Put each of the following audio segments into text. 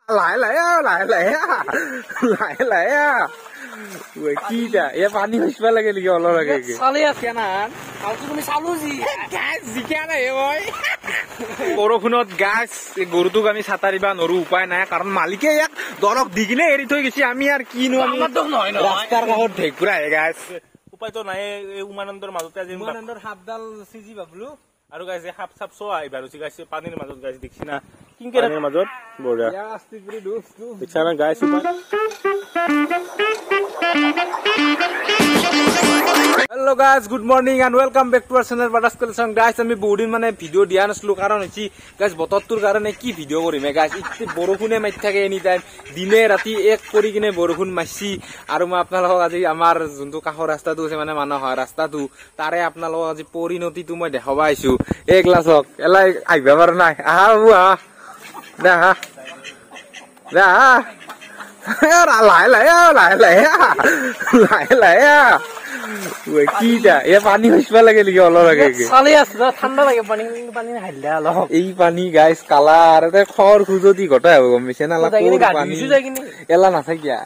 来来呀，来来呀，来来呀！我记得，也把你们说了个你给了个。সালে আছে না আৰ তুমি চালু জি গাছ জিকা নাই ওই বৰষুণত গাছ গৰুটোক আমি ছাতাৰিবা নৰো উপায় নাই কাৰণ মালিকে ইয়াক দৰক দি কিনে এৰি থৈ গৈছে আমি আৰু কিনো আমি ৰাস্তাৰ কাষত ঢেকুৰা হে গাছ উপায়তো নাই উমানন্দৰ মাজতে আজি উমানন্দৰ সাপডাল চিজি বাবলু আৰু গাইছে সাপ চাপ চোৱা আহিবা ৰুচি গাইছে পানীৰ মাজত গাইছে দেখছি না কিংকেৰ মাজত বঢ়িয়া দেখছা না গাইছে Hello guys, good morning and welcome back to our channel Badas Collection. Guys, আমি বহুদিন মানে ভিডিও দিয়া নাছিলো কাৰণ হইছি গাইস বতৰটোৰ কাৰণে কি ভিডিও কৰিমে গাইস ইতে বৰষুণে মাৰি থাকে এনি টাইম দিনে ৰাতি এক কৰি কিনে বৰষুণ মাইছি আৰু মই আপোনালোকক আজি আমাৰ যোনটো কাষৰ ৰাস্তাটো আছে মানে মানুহৰ ৰাস্তাটো তাৰে আপোনালোকক আজি পৰিণতিটো মই দেখাবা আইছো এক গ্লাছক এলাই আইবা পাৰ নাই আহা বুয়া দা দা পানী হইবা লাগে নেকি অলপ লাগে সালে আছে ঠান্ডা লাগে পানী পানী হাইলা অলপ এই পানী গাইস কালাৰ এতে খৰ খুজতি ঘটা হ'ব গম পাইছে না পানী এলা নাথাকিয়া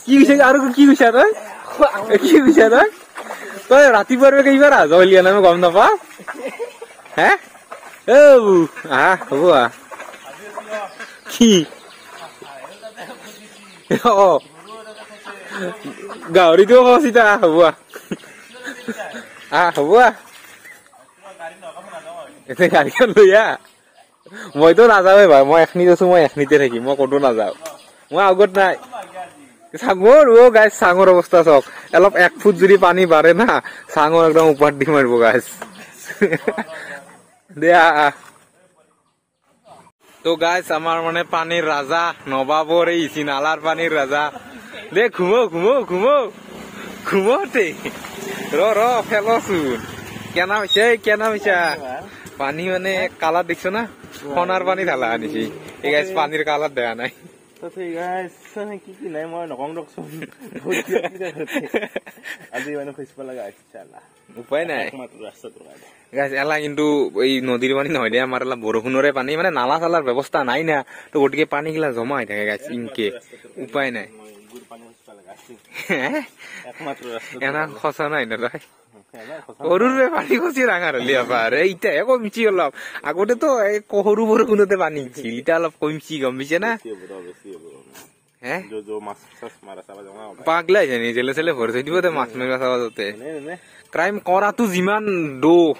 কি কৈছে আৰু কি কৈছা তই কি কৈছা তই ৰাতিপুৱাৰ কেইবাৰ আজলিয়া না গম নাপা হে ও আহ হ'ব কি গাহৰিটো খচিতা হ'ব হ'ব এতিয়া গাড়ীখন লৈ মইতো নাযাওৱে ভাই মই এখনিত আছো মই এখনিতে থাকিম মই ক'তো নাযাওঁ মই আগত নাই চাঙৰ গাইছ চাঙৰ অৱস্থা চাওক অলপ 1 ফুট যদি পানী বাঢ়ে না চাঙৰ একদম ওপৰত দি মাৰিব গাইছ দিয়া তো গাইছ আমাৰ মানে পানীৰ ৰাজা নবাবৰ এই নালাৰ পানীৰ ৰাজা দে ঘুমোতে ৰ ফেলচোন কেনা হৈছে পানী মানে কালাৰ দেখছো না সোণাৰ পানী ঢালা আনিছি এই গাইছ পানীৰ কালাৰ দেখা নাই কি নাই মই নকং দকচোন আজি মানে খুঁজব লগা উপায় নাই গাইছ এলা কিন্তু এই নদীৰ পানী নহয় দে আমাৰ এলা বৰষুণৰে পানী মানে নালা চালাৰ ব্যৱস্থা নাই না তো গতিকে পানী গিলা জমা হৈ থাকে গাইছ ইনকে উপায় নাই এনা খচা নাই না তই সৰুৰে পানী খচি ডাঙৰ হলি আবাৰ ইটাহে কমিছি অলপ আগতেতো সৰু বৰষুণতে পানী হৈছিল এতিয়া অলপ কমিছি গম পাইছে না পাগলাই জানি জেলে চেলে ভৰি থৈ দিব মাছ মাৰিব চাব যাতে ক্ৰাইম কৰাটো যিমান দোষ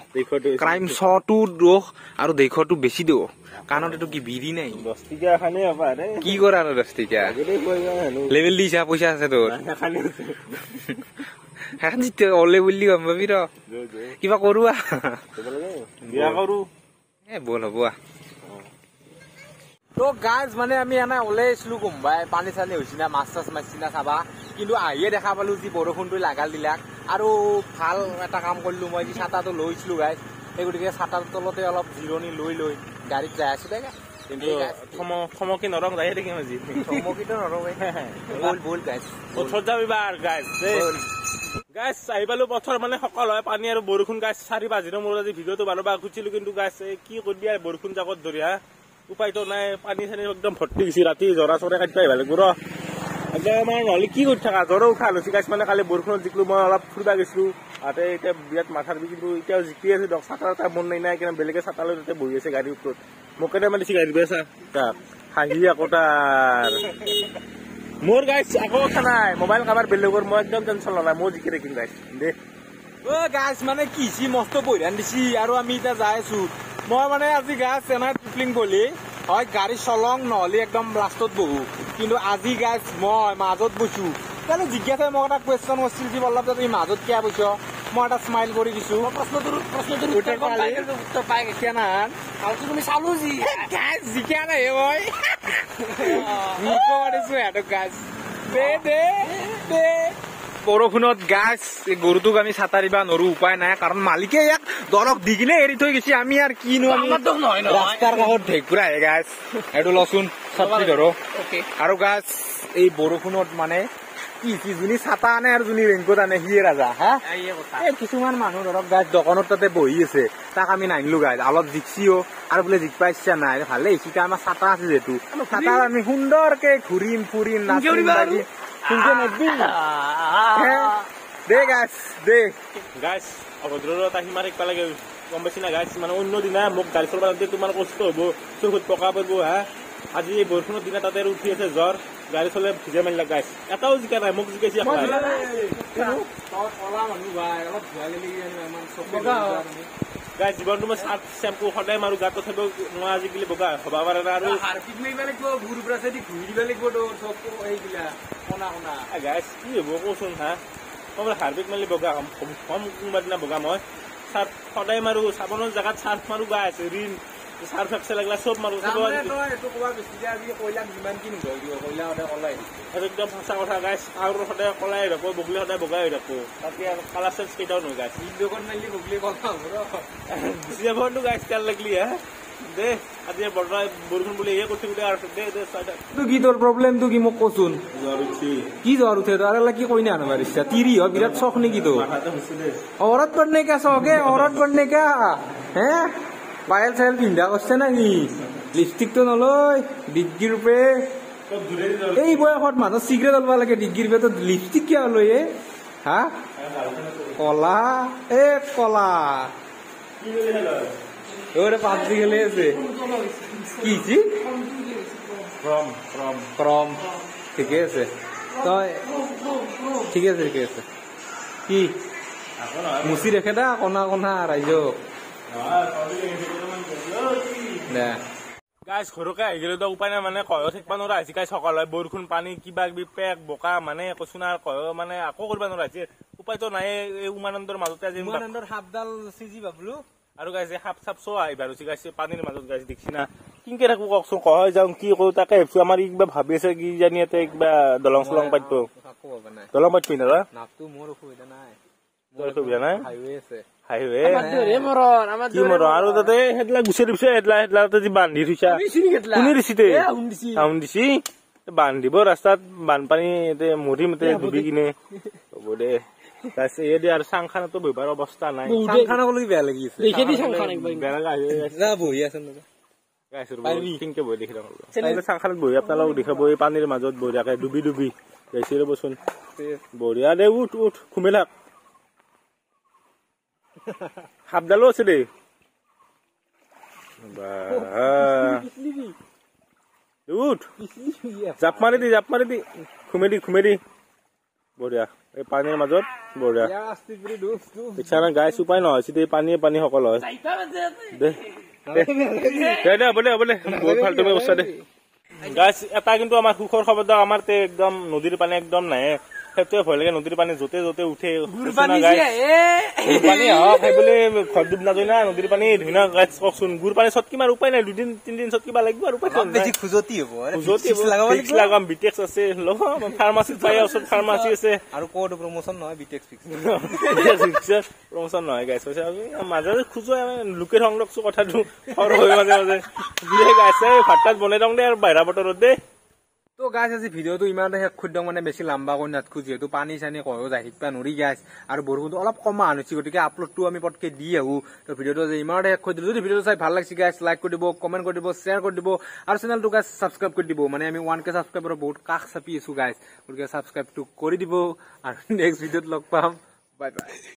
ক্ৰাইম শ্বটো দোষ আৰু দেখটো বেছি দোষ কাণত এইটো কি বিৰি নাই কি কৰা আৰু 10 টকা লেভেল দিছা পইচা আছে তোৰ ওলে বুলি গম পাবি ৰ কিবা কৰো বল হ'ব তো গাইজ মানে আমি এনে ওলাই আছিলো কোনবাই পানী চানী হৈছি না মাছ চাছ মাৰিছি না চাবা কিন্তু আহিয়ে দেখা পালো যি বৰষুণটো লাগাল দিলাক আৰু ভাল এটা কাম কৰিলো মই যি ছাতাটো লৈছিলো গাইজ এই গতিকে ছাতাৰ তলতে অলপ জিৰণি লৈ গাড়ীত যাই আছো দে কিন্তু থমকি নৰং যাই দেখি আজি থমকিটো নৰং বল গাইজ পথৰ যাবি বাৰ গাইজ গাইজ আহি পালো পথৰ মানে সকল হয় পানী আৰু বৰষুণ গাইজ 4-5 দিনৰ মূৰত আজি ভিডিঅ'টো বাৰবা খুজিছিলো কিন্তু গাইজ কি কৰিবি আৰু বৰষুণ জাকত ধৰি উপায়তো নাই পানী চানী একদম ভৰ্তি গৈছে ৰাতি জৰা চৰা কাটিব আহিব লাগিব একদম নহ'লে কি কৰি থাকা জ্বৰো উঠা লৈছে গাইছ মানে কালি বৰষুণত জিকিলো মই অলপ ফুৰিব গৈছিলো তাতে এতিয়া বিৰাট মাথাৰ বিষ কিন্তু এতিয়াও জিকি আছে দক ছাতাৰ এটা মন নাই কিনে বেলেগে ছাতা লৈ তাতে বহি আছে গাড়ীৰ ওপৰত মোক কেনে মাতিছে গাড়ী বেচা তাক হাঁহি আকৌ তাৰ মোৰ গাইছ আকৌ কথা নাই মোবাইল কাবাৰ বেলেগৰ মই একদম টেনশ্যন লোৱা নাই মই জিকি থাকিম গাইছ দে গাইছ মানে কিছি মস্ত বৈধান দিছি আৰু আমি এতিয়া যাই আছো মই মানে আজি গাছ চেনাই ট্ৰিপলিং বুলি হয় গাড়ী চলং নহ'লে একদম লাষ্টত বহো কিন্তু আজি গাছ মই মাজত বৈছো তাহলে জিজ্ঞাসাই মোক এটা কুৱেশ্যন কৰিছিল যে বল্লভ তুমি মাজত কিয় বৈছ মই এটা স্মাইল কৰি দিছো প্ৰশ্নটোৰ উত্তৰ পাই কেতিয়া না আৰু তুমি চালো যি গাছ জিকা নাই মই মাৰিছো সিহঁতক গাছ দে বৰষুণত গাছ গৰুটোক আমি ছাতাৰিবা নৰো উপায় নাই কাৰণ মালিকে ইয়াক দৰক দি কিনে এৰি থৈ গৈছে আমি আৰু কিনো আমি ৰাস্তাৰ কাষত ঢেকুৰা হে গাছ এইটো লচোন ছাত্ৰী ধৰো আৰু গাছ এই বৰষুণত মানে কি যোনি ছাতা আনে আৰু যোনি ৰেংকত আনে সিয়ে ৰাজা হা এই কিছুমান মানুহ ধৰক গাইজ দোকানত তাতে বহি আছে তাক আমি নানিলো গাইজ অলপ জিকছিও আৰু বোলে জিকবা ইচ্ছা নাই ভালে শিকা আমাৰ ছাতা আছে যিহেতু ছাতাত আমি সুন্দৰকে ঘূৰিম ফুৰিম নাচিম বাগিম কিন্তু নেদবি দে গাইজ দে গাইজ অভদ্ৰতা সীমা থাকিব লাগে গম পাইছি না গাইজ মানে অন্য দিনা মোক গাড়ী চলাব তোমাৰ কষ্ট হ'ব চকুত পকা পৰিব হা আজি এই বৰষুণৰ দিনা তাতে উঠি আছে জ্বৰ গাড়ী চলাই ভিজে মাৰিলা গাইজ এটাও জিকা নাই মোক জিকাইছি গাইজ জীৱনটো মই চাৰ্ফ চেম্পু সদায় মাৰো গাত তথাপিও মই আজিকালি বগা হ'ব পাৰে না আৰু গাইজ কি হ'ব কচোন হা মই হাৰ্পিক মাৰিলে বগা কম কোনোবা দিনা বগা মই চাৰ্ফ সদায় মাৰো চাবোনৰ জেগাত চাৰ্ফ মাৰো গাইজ ঋণ চাৰ্ফ এক্সেল লাগিলে চব মাৰো একদম সঁচা কথা গাইজ আৰু সদায় কলাই হৈ থাকো বগলী সদায় বগাই হৈ থাকো তাতে আৰু কালাৰ চেঞ্জ কেইটাও নহয় গাইজ গুচি যাবতো গাইজ তেল লাগিলি হা দে আজি বৰষুণ বুলি এয়ে কৰি দে আৰু দে কি তোৰ প্ৰব্লেমটো কি মোক কচোন জ্বৰ উঠি কি জ্বৰ উঠে আৰু কি কৈ না ইচ্ছা তিৰি হয় বিৰাট চখ নেকি তোৰ औरत बनने का शौक है औरत बनने का है पायल सायल पिंधा करছে নাকি লিপষ্টিক তো নলয় ডিগ্গিৰ পে এই বয়সত মানুহ চিগাৰেট জ্বলবা লাগে ডিগ্গিৰ পে তো লিপষ্টিক কিয় লয় হা কলা এ কলা ওরে পাবজি খেলে আছে কি ক্রম ঠিকে আছে তই ঠিকে আছে কি মুচি রেখে দা কণা কণা ৰাইজ গাইজ ঘৰকে আহি গেলে উপায় নাই মানে কয়ো থাকিব নোৱাৰা আহিছে গাইজ সকলোৱে বৰষুণ পানী কিবা কিবি পেক বোকা মানে কৈছো না কয় মানে আকৌ কৰিব নোৱাৰা হৈছে উপায়তো নাই এই উমানন্দৰ মাজতে আজি উমানন্দৰ সাপডাল চিজি ভাবলো আৰু গাইছে সাপ চাপ চোৱা আহিবাৰ হৈছে গাইছে পানীৰ মাজত গাইছে দেখছি না কিনকে থাকো কওকচোন কয় যাওঁ কি কৰো তাকে ভাবছো আমাৰ কিবা ভাবি আছে কি জানি ইয়াতে কিবা দলং চলং পাতিব দলং পাতিবি না নাপটো মোৰ অসুবিধা নাই অসুবিধা নাই হাইৱে আছে হাইৱে কি মৰ আৰু তাতে সেইবিলাক গুচাই দিছে সেইবিলাক যি বান্ধি থৈছা কোনে দিছিতে আউন দিছি বান্ধিব ৰাস্তাত বানপানী মৰিম ডুবি কিনে হ'ব দে আৰু চাংখানাতো বহিবাৰ অৱস্থা নাই চাংখানাকলৈকে বেয়া লাগি আছে বহি আছে চাংখানাত বহি আপোনালোকক দেখাব এই পানীৰ মাজত বঢ়িয়াকে ডুবি ডুবি গাইছে ৰবচোন বঢ়িয়া দে উঠ ঘুমে থাক সাপডালো আছে দেই উঠ জাপ মাৰি দি ঘুমে দি বঢ়িয়া এই পানীৰ মাজত বঢ়িয়া ইচ্ছা নাই গাইছ উপায় নহয় এই পানী সকল হয় দে হ'ব দে বহুত ভাল তুমি বস্তা দে গাইছ এটা কিন্তু আমাৰ সুখৰ খবৰ আমাৰ একদম নদীৰ পানী একদম নাহে সেইটোৱে ভয় লাগে নদীৰ পানী য'তে য'তে উঠে পানী হওক সেইবুলি ঘৰ ডুব নাযায় না নদীৰ পানী ধুনীয়া গাছ কওকচোন গুৰ পানী চট কিমাৰ উপায় নাই 2-3 চট কিবা লাগিব আৰু লগাম বিটেক্স আছে ফাৰ্মাচীত পাই ওচৰত ফাৰ্মাচী আছে আৰু ক'ত প্ৰমোচন নহয় বিটেক্স প্ৰমোচন নহয় গাইছ মাজে খোজো লোকে সংৰক্ষণ কথাটো মাজে মাজে গাইছে ভাত তাত বনাই দিওঁ দে আৰু বাহিৰা বতৰত দে তো গাইছ আজি ভিডিঅ'টো ইমানতে শেষ কৰি দিওঁ মানে বেছি লাম্বা কৰি নাথাকো যিহেতু পানী চানী কয়ো যায় শিকবা নৰি গাইছ আৰু বৰষুণটো অলপ কমা আনিছে গতিকে আপলোডটো আমি পটকে দি আহো তো ভিডিঅ'টো আজি ইমানতে শেষ কৰি দিলো যদি ভিডিঅ'টো চাই ভাল লাগিছে গাইছ লাইক কৰি দিব কমেণ্ট কৰি দিব শ্বেয়াৰ কৰি দিব আৰু চেনেলটো গাইছ ছাবস্ক্ৰাইব কৰি দিব মানে আমি 1K ছাবস্ক্ৰাইবাৰৰ বহুত কাষ চাপি আছো গাইছ গতিকে ছাবস্ক্ৰাইবটো কৰি দিব আৰু নেক্সট ভিডিঅ'ত লগ পাম বাই বাই